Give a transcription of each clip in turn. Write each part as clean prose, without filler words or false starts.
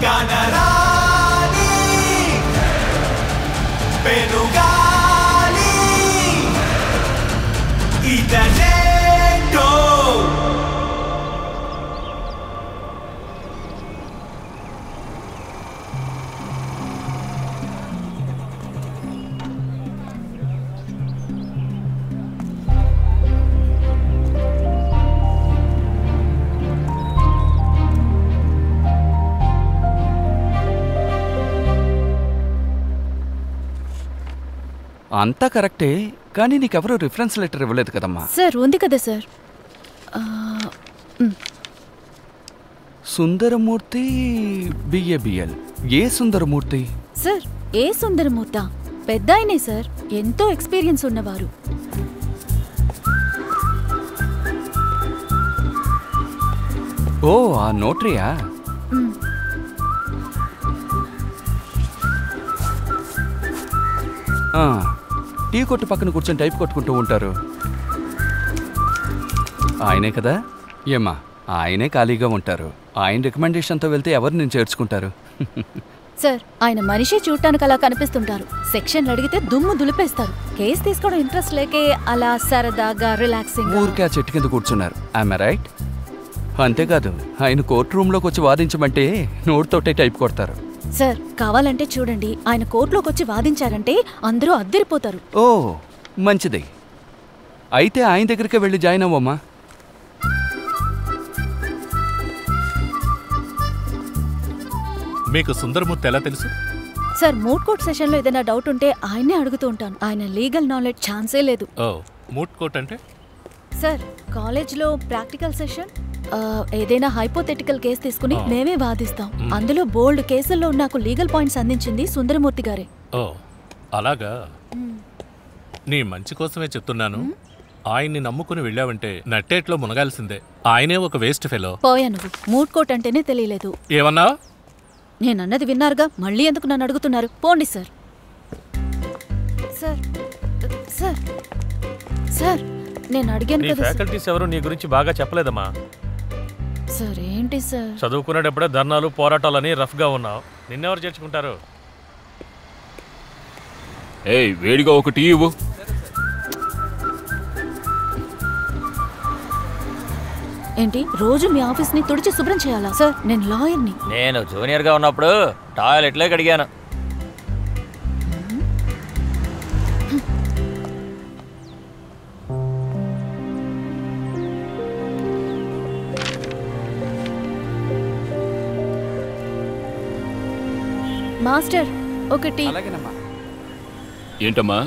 జ్ఞానరాణి పెనుగాలి ఇదనేటో అంతా కరెక్టే, కానీ నీకెవరూ రిఫరెన్స్ లెటర్ ఇవ్వలేదు కదమ్మా. సార్ ఉంది కదా సార్. సుందరమూర్తి బిఏబిఎల్. ఏ సుందరమూర్తి? సార్ ఏ సుందరమూర్త? పెద్ద ఆయనే సార్, ఎంతో ఎక్స్పీరియన్స్ ఉన్నవారు. ఓ ఆ నోటరీయా? టీ కొట్టు పక్కన కూర్చొని టైప్ కొట్టుకుంటూ ఉంటారు. ఆయనే కదా? ఏమ్మా, ఆయనే ఖాళీగా ఉంటారు. ఆయన రికమెండేషన్తో వెళ్తే ఎవరు నేను చేర్చుకుంటారు? సార్ ఆయన మనిషి చూడటానికి అలా కనిపిస్తుంటారు. సెక్షన్లు అడిగితే దుమ్ము దులిపేస్తారు. కేసు తీసుకోవడం ఇంట్రెస్ట్ లేకే అలా సరదాగా రిలాక్సింగ్ ఊరికే ఆ చెట్టు కింద కూర్చున్నారు. I'm right? అంతేకాదు, ఆయన కోర్టు రూమ్లోకి వచ్చి వాదించమంటే నోటితోటే టైప్ కొడతారు. సార్ కావాలంటే చూడండి, ఆయన కోర్టులోకి వచ్చి వాదించారంటే అందరూ అద్దరిపోతారు. ఓ మంచిది, అయితే ఆయన దగ్గరికే వెళ్ళి జాయిన్ అవ్వమ్మా. మీకు సుందరమూర్తి ఎలా తెలుసు? సార్ మూట్ కోర్ట్ సెషన్లో ఏదైనా డౌట్ ఉంటే ఆయన్నే అడుగుతూ ఉంటాను. ఆయన లీగల్ నాలెడ్జ్ ఛాన్సే లేదు. మూట్ కోర్ట్ అంటే? సార్ కాలేజ్లో ప్రాక్టికల్ సెషన్, ఏదైనా హైపోథెటికల్ కేసు తీసుకుని మేమే వాదిస్తాం. అందులో బోల్డ్ కేసుల్లో నాకు లీగల్ పాయింట్స్ అందించింది సుందరమూర్తి గారే. ఓ అలాగా. నీ మంచి కోసమే చెప్తున్నాను. ఆయన్ని నమ్ముకుని వెళ్ళావంటే నట్టేట్లో మునగాల్సిందే. ఆయనే ఒక వేస్ట్ ఫెలో. పోయా నువ్వు, మూట్ కోర్ట్ అంటేనే తెలియలేదు. ఏమన్నా? నేనన్నది విన్నారుగా, మళ్ళీ ఎందుకు నన్ను అడుగుతున్నారు? పోండి సార్. సార్ సార్ సార్ నేను అడిగాను కదా. ఫ్యాకల్టీస్ ఎవరు నీ గురించి బాగా చెప్పలేదమ్మా. సార్ ఏంటి సార్, చదువుకునేటప్పుడే ధర్నాలు పోరాటాలని రఫ్గా ఉన్నావు. నిన్నెవరు చేర్చుకుంటారు? ఏయ్ వేడిగా ఒక టీ ఇవ్వు. ఏంటి రోజు మీ ఆఫీస్ ని తుడిచి శుభ్రం చేయాలా? సార్ నేను లాయర్ని. నేను జూనియర్ గా ఉన్నప్పుడు టాయిలెట్లే కడిగాను. మాస్టర్ ఒకటి. ఏంటమ్మా,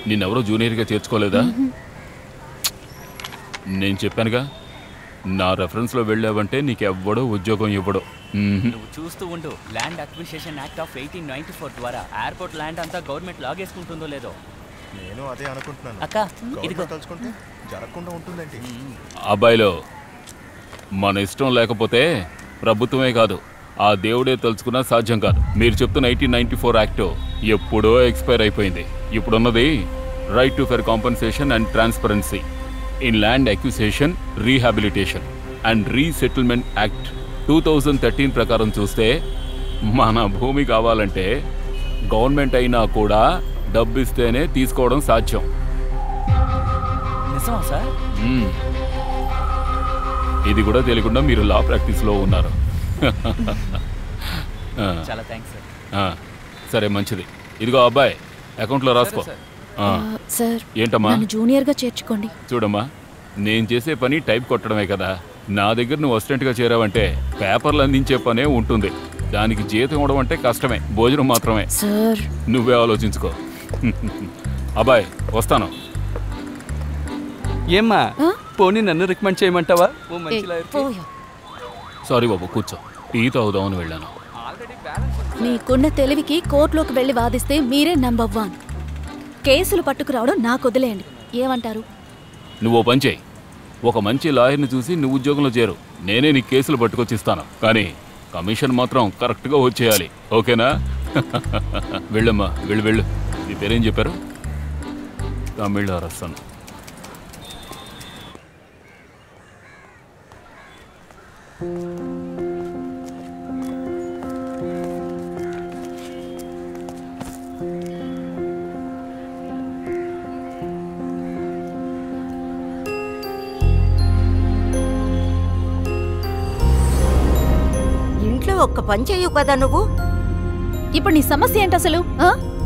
నిన్నెవరో జూనియర్గా చేర్చుకోలేదా? నేను చెప్పానుగా, నా రెఫరెన్స్లో వెళ్ళావంటే నీకెవ్వడో ఉద్యోగం ఇవ్వడు. నువ్వు చూస్తూ ఉండు. ల్యాండ్ అక్విజిషన్ యాక్ట్ ఆఫ్ 1894 ద్వారా ఎయిర్పోర్ట్ ల్యాండ్ అంతా గవర్నమెంట్ లాగేసుకుంటుందో లేదో. నేను అదే అనుకుంటున్నాను. అక్క ఇదిగో తలుచుకుంటే జరగకుండా ఉంటుందండి. అబ్బాయిలో మన ఇష్టం లేకపోతే ప్రభుత్వమే కాదు, ఆ దేవుడే తలుచుకున్నా సాధ్యం కాదు. మీరు చెప్తున్న 1894 యాక్ట్ ఎప్పుడో ఎక్స్పైర్ అయిపోయింది. ఇప్పుడున్నది right to fair compensation and transparency in land acquisition, rehabilitation and resettlement act 2013 ప్రకారం చూస్తే మన భూమి కావాలంటే గవర్నమెంట్ అయినా కూడా డబ్బిస్తేనే తీసుకోవడం సాధ్యం. నిజమా సార్? ఇది కూడా తెలియకుండా మీరు లా ప్రాక్టీస్లో ఉన్నారు. చాలా థ్యాంక్స్ సార్. సరే మంచిది. ఇదిగో అబ్బాయి, అకౌంట్లో రాసుకో. సార్ ఏంటమ్మా? నన్ను జూనియర్గా చేర్చుకోండి. చూడమ్మా, నేను చేసే పని టైప్ కొట్టడమే కదా. నా దగ్గర నువ్వు అసిస్టెంట్గా చేరావంటే పేపర్లు అందించే పనే ఉంటుంది. దానికి జీతం ఇవ్వడం అంటే కష్టమే, భోజనం మాత్రమే. సార్ నువ్వే ఆలోచించుకో. అబ్బాయి వస్తాను. ఏమ్మా, పోనీ నన్ను రికమెండ్ చేయమంటావా? సారీ బాబు, కూర్చో. టీ తాగుదామని వెళ్ళాను. మీకున్న తెలివికి కోర్టులోకి వెళ్ళి వాదిస్తే మీరే నంబర్ 1. కేసులు పట్టుకురావడం నాకు వదిలేయండి. ఏమంటారు? నువ్వు పని చేయి, ఒక మంచి లాయర్ని చూసి నువ్వు ఉద్యోగంలో చేరు. నేనే నీ కేసులు పట్టుకొచ్చిస్తాను, కానీ కమిషన్ మాత్రం కరెక్ట్గా వచ్చేయాలి. ఓకేనా? వెళ్ళమ్మా, వెళ్ళు వెళ్ళు. నీ పేరేం చెప్పారు? తమిళ రసన్. ఒక్క పని చెయ్యవు కదా నువ్వు. ఇప్పుడు నీ సమస్య ఏంటి అసలు?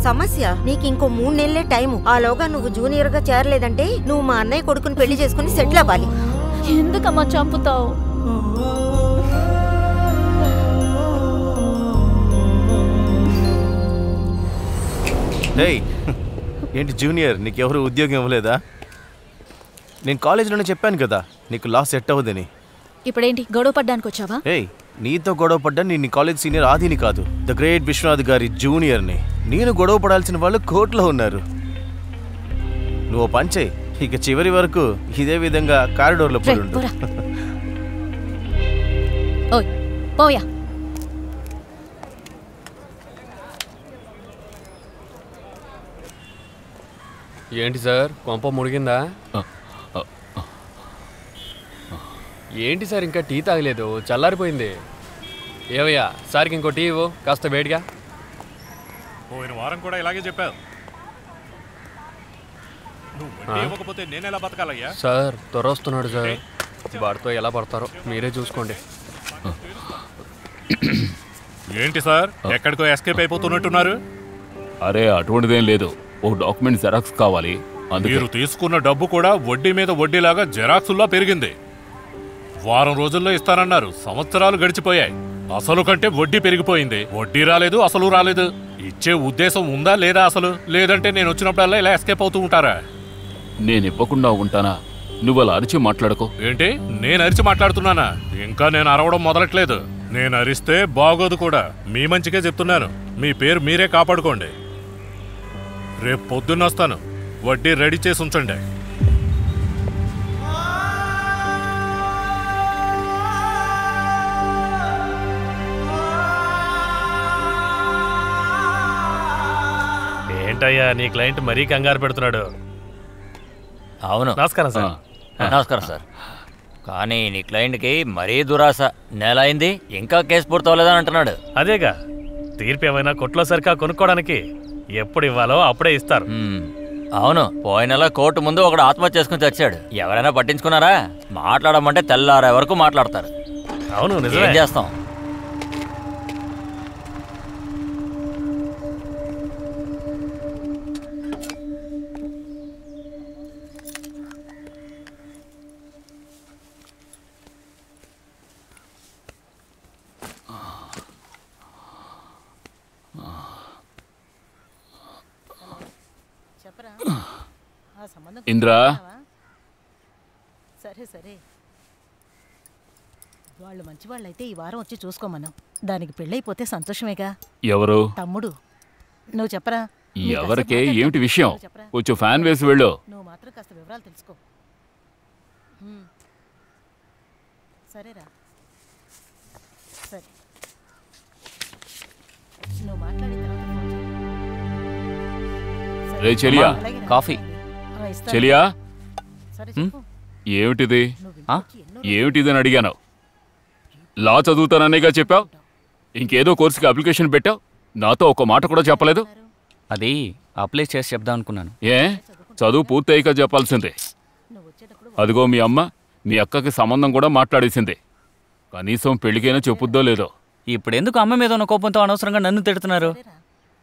సమస్య నీకు ఇంకో 3 నెలలే టైము. ఆలోగా నువ్వు జూనియర్ గా చేరలేదంటే నువ్వు మా అన్నయ్య కొడుకుని పెళ్లి చేసుకుని సెటిల్ అవ్వాలి. ఎందుకమ్మా చంపుతావు? ఏంటి జూనియర్, నీకెవరు ఉద్యోగం ఇవ్వలేదా? నేను కాలేజీలోనే చెప్పాను కదా నీకు లా సెట్ అవ్వదని. ఇప్పుడేంటి గొడవ పడ్డానికి వచ్చావా? నీతో గొడవ పడ్డా నీ కాలేజ్ సీనియర్ ఆదిని కాదు, ద గ్రేట్ విశ్వనాథ్ గారి జూనియర్ని. నేను గొడవ పడాల్సిన వాళ్ళు కోర్టులో ఉన్నారు. నువ్వు పని చేయి, ఇక చివరి వరకు ఇదే విధంగా కారిడోర్లో పడి ఉండు. ఓయ్ పోయా. ఏంటి సార్, కొంప ముడిగిందా? ఏంటి సార్, ఇంకా టీ తాగలేదు, చల్లారిపోయింది. ఏవయ్యా సార్కి ఇంకో టీ ఇవ్వు, కాస్త వేడిగా. పోయిన వారం కూడా ఇలాగే చెప్పావు. నువ్వు వడ్డీ ఇవ్వకపోతే నేను ఎలా బతకాలయ్యా? సార్ త్వరొస్తున్నాడు సార్, వాడితో ఎలా పడతారో మీరే చూసుకోండి. ఏంటి సార్, ఎక్కడికో ఎస్కేప్ అయిపోతున్నట్టున్నారు? అరే అటువంటిదేం లేదు, ఓ డాక్యుమెంట్ జెరాక్స్ కావాలి. మీరు తీసుకున్న డబ్బు కూడా వడ్డీ మీద వడ్డీలాగా జెరాక్సుల్లో పెరిగింది. వారం రోజుల్లో ఇస్తానన్నారు, సంవత్సరాలు గడిచిపోయాయి. అసలు కంటే వడ్డీ పెరిగిపోయింది. వడ్డీ రాలేదు, అసలు రాలేదు. ఇచ్చే ఉద్దేశం ఉందా లేదా అసలు? లేదంటే నేను వచ్చినప్పుడల్లా ఇలా ఎస్కేప్ అవుతూ ఉంటారా? నేను ఇవ్వకుండా ఉంటానా? నువ్వు అలా అరిచి మాట్లాడుకో. ఏంటి, నేను అరిచి మాట్లాడుతున్నానా? ఇంకా నేను అరవడం మొదలట్లేదు. నేను అరిస్తే బాగోదు కూడా. మీ మంచిగా చెప్తున్నాను, మీ పేరు మీరే కాపాడుకోండి. రేపు పొద్దున్న వస్తాను, వడ్డీ రెడీ చేసి ఉంచండి. ఏంటయ్యా నీ క్లయింట్ మరీ కంగారు పెడుతున్నాడు. అవును. నమస్కారం సార్. నమస్కారం సార్. కానీ నీ క్లయింట్కి మరీ దురాశ. నెల అయింది ఇంకా కేసు పూర్తవలేదని అంటున్నాడు. అదేగా, తీర్పు ఏమైనా కొట్లో సరికా కొనుక్కోవడానికి ఎప్పుడు ఇవ్వాలో అప్పుడే ఇస్తారు. అవును, పోయిన నెల కోర్టు ముందు ఒకడు ఆత్మహత్య చేసుకుని చచ్చాడు. ఎవరైనా పట్టించుకున్నారా? మాట్లాడమంటే తెల్లారే వరకు మాట్లాడతారు. అవును, నిజమే. ఏం చేస్తాం? ఇంద్రా, సరే సరే, వాళ్ళు మంచి వాళ్ళైతే ఈ వారం వచ్చి చూసుకోమను. దానికి పెళ్ళైపోతే సంతోషమేగా. ఎవరు? తమ్ముడు. నువ్వు చెప్పరా? ఎవరికే? ఏమిటి విషయం? కొంచెం ఫ్యాన్ వేసి వెళ్ళు. నువ్వు మాత్రం కాస్త వివరాలు తెలుసుకో. సరేరా, సరే. నువ్వు మాట్లాడిన రే చెలియా, కాఫీ. చెలియా, ఏమిటిది? ఏమిటిదని అడిగాను. లా చదువుతాననేగా చెప్పావు, ఇంకేదో కోర్సుకి అప్లికేషన్ పెట్టావు, నాతో ఒక మాట కూడా చెప్పలేదు. అది అప్లై చేసి చెప్దాం అనుకున్నాను. ఏ, చదువు పూర్తయ్యాక చెప్పాల్సిందే. అదిగో మీ అమ్మ మీ అక్కకి సంబంధం కూడా మాట్లాడేసింది. కనీసం పెళ్లికైనా చెప్పుద్దో లేదో. ఇప్పుడెందుకు అమ్మ మీద ఉన్న కోపంతో అనవసరంగా నన్ను తిడుతున్నారు?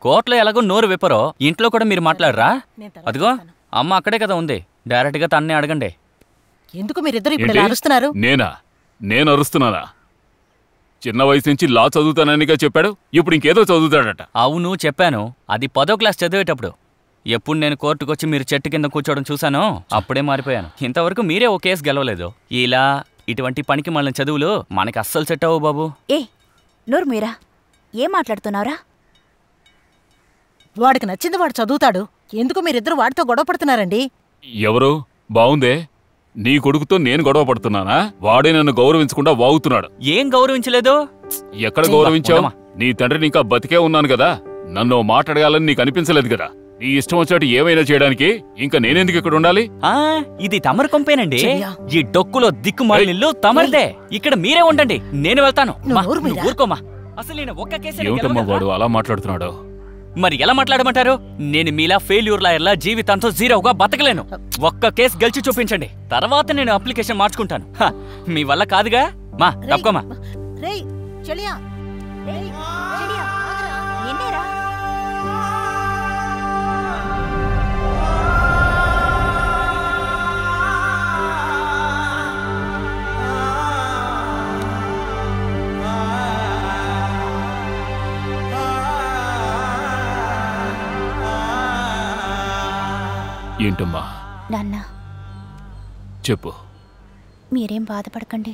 కోర్టులో ఎలాగో నోరు విప్పరో, ఇంట్లో కూడా మీరు మాట్లాడరా? అదిగో అమ్మ అక్కడే కదా ఉంది, డైరెక్ట్గా తన్నే అడగండి. ఎందుకు మీరిద్దరు ఇప్పుడు అరుస్తున్నారు? నేను అరుస్తున్నానా? చిన్న వయసు నుంచి లా చదువుతాననిగా చెప్పాడు, ఇప్పుడు ఇంకేదో చదువుతాడట. అవును చెప్పాను, అది 10వ క్లాస్ చదివేటప్పుడు. ఎప్పుడు నేను కోర్టుకొచ్చి మీరు చెట్టు కింద కూర్చోవడం చూశానో అప్పుడే మారిపోయాను. ఇంతవరకు మీరే ఓ కేసు గెలవలేదు. ఇలా ఇటువంటి పనికి మళ్ళీ చదువులు మనకి అస్సలు సెట్ అవ్వవు బాబు. నోరు మీరా, ఏం మాట్లాడుతున్నారా? వాడికి నచ్చింది వాడు చదువుతాడు, ఎందుకు మీరిద్దరు వాడితో గొడవ పడుతున్నారండి? ఎవరు? బావుందే, నీ కొడుకుతో నేను గొడవ పడుతున్నానా? వాడే నన్ను గౌరవించకుండా వాగుతున్నాడు. ఏం గౌరవించలేదు? ఎక్కడ గౌరవించావు? నీ తండ్రిని ఇంకా బతికే ఉన్నాను కదా, నన్ను మాట్లాడగాలని నీకు అనిపించలేదు కదా. నీ ఇష్టం వచ్చాడు ఏమైనా చేయడానికి ఇంకా నేనెందుకు ఇక్కడ ఉండాలి? ఇది తమరు కొంపేనండి. ఈ డొక్కులో దిక్కుమాలిల్లు తమరిదే. ఇక్కడ మీరే ఉండండి, నేను వెళ్తాను. ఊరుకోమా, అసలు నేను ఒక్క కేసు. ఏమిటమ్మా వాడు అలా మాట్లాడుతున్నాడు? మరి ఎలా మాట్లాడమంటారు? నేను మీలా ఫెయిల్యూర్ లాయర్లా జీవితంతో జీరోగా బతకలేను. ఒక్క కేసు గెలిచి చూపించండి, తర్వాత నేను అప్లికేషన్ మార్చుకుంటాను. మీ వల్ల కాదుగా. మా తప్పకోమా. ఏంటమ్మా? నాన్న చెప్పు. మీరేం బాధపడకండి.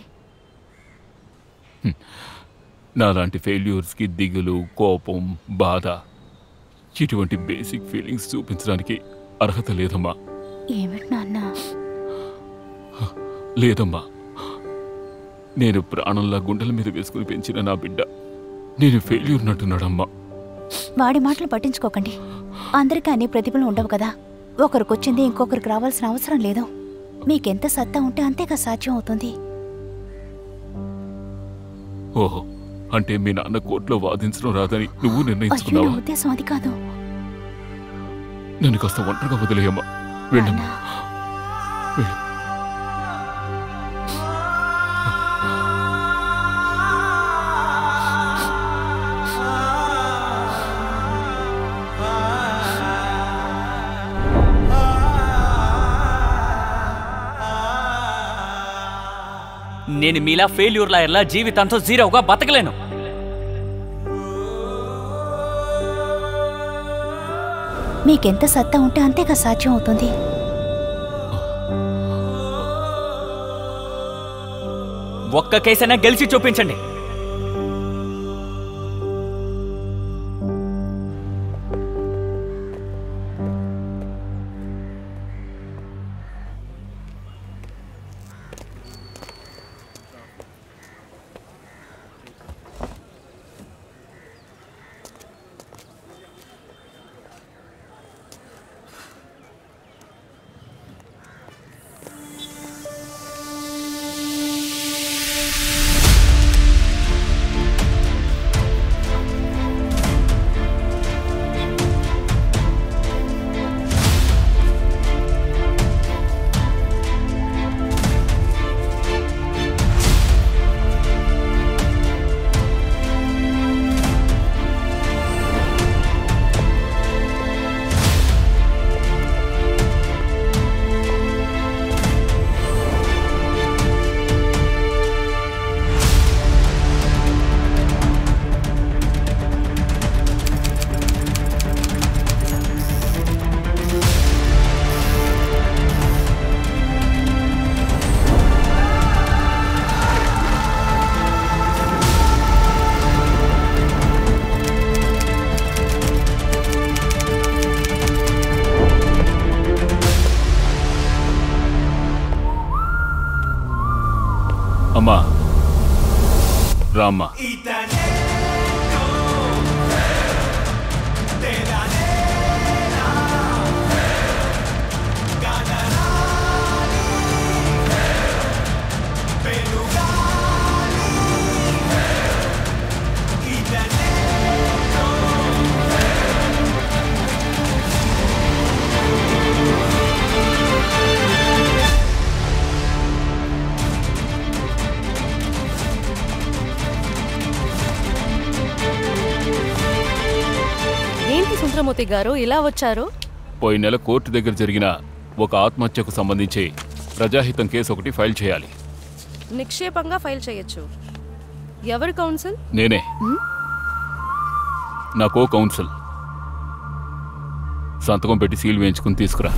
నాలాంటి ఫెయిల్యూర్స్కి దిగులు, కోపం, బాధ ఇటువంటి బేసిక్ ఫీలింగ్స్ చూపించడానికి అర్హత లేదమ్మా. ఏమిటి నాన్న? లేదమ్మా, నేను ప్రాణంలా గుండెల మీద వేసుకుని పెంచిన నా బిడ్డ నేను ఫెయిల్యూర్ నట్టున్నాడమ్మా. వాడి మాటలు పట్టించుకోకండి. అందరికీ అన్ని ప్రతిభలు ఉండవు కదా. ఒకరికొచ్చింది ఇంకొకరికి రావాల్సిన అవసరం లేదు. మీకెంత సత్తా ఉంటే అంతేగా సాధ్యం అవుతుంది. ఓహో, అంటే మీ నాన్న కోర్టులో వాదించడం రాదని నువ్వు అయ్యో, నిర్ణయించుకున్నావా? నా ఉద్దేశం అది కాదు. నన్ను కాస్త ఒంటరిగా వదిలేయమ్మా. వెళ్ళమ్మా, వెళ్ళు. నేను మీలా ఫెయిల్యూర్ లాయర్లా జీవితంతో జీరోగా బతకలేను. మీకెంత సత్తా ఉంటే అంతేగా సాధ్యం అవుతుంది. ఒక్క కేసైనా గెలిచి చూపించండి. అమ్మా, రామ్మా. సుందరమూర్తి గారు ఇలా వచ్చారు? పోయిన నెల కోర్టు దగ్గర జరిగిన ఒక ఆత్మహత్యకు సంబంధించి ప్రజాహితం కేసు ఒకటి ఫైల్ చేయాలి. నిక్షేపంగా ఫైల్ చేయొచ్చు. ఎవరు కౌన్సిల్? నేనే. నా కో కౌన్సిల్. సంతకం పెట్టి సీల్ వేయించుకుని తీసుకురా.